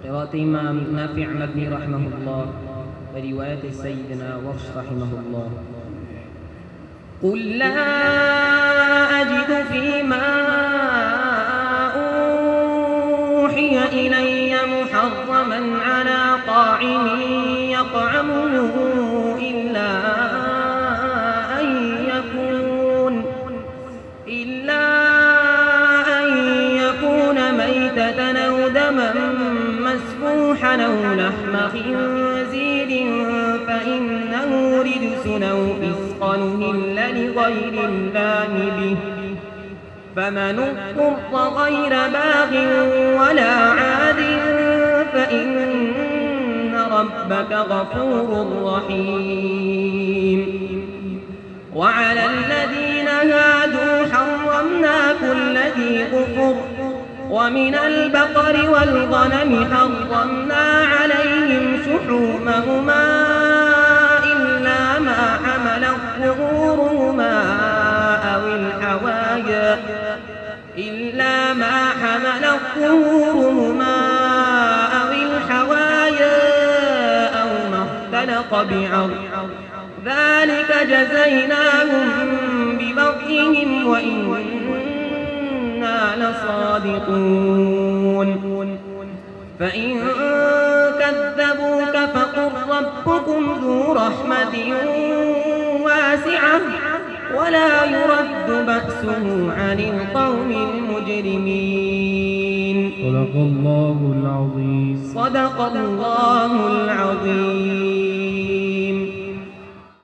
قراءة إمام نافع مدني رحمه الله ورواية سيدنا ورش رحمه الله. قل لا أجد فيما أوحي إلي محرما على طاعم يطعمه إلا أن يكون ميتة أو دما مسفوحا أو لحم خنزير فإنه رجس أو فسق أهل لغير الله به، فمن اضطر غير باغ ولا عاد فإن ربك غفور رحيم. وعلى الذين هادوا حرمنا كل ذي ظفر، ومن البقر والغنم حرمنا عليهم شحومهما إلا ما حملت ظهورهما أو الحوايا أو ما اختلق بعظم، ذلك جزيناهم ببغيهم وإنا لصادقون. فإن كذبوك فقل ربكم ذو رحمة واسعة ولا يرد بأسه عن القوم المجرمين. صدق الله العظيم. صدق الله العظيم.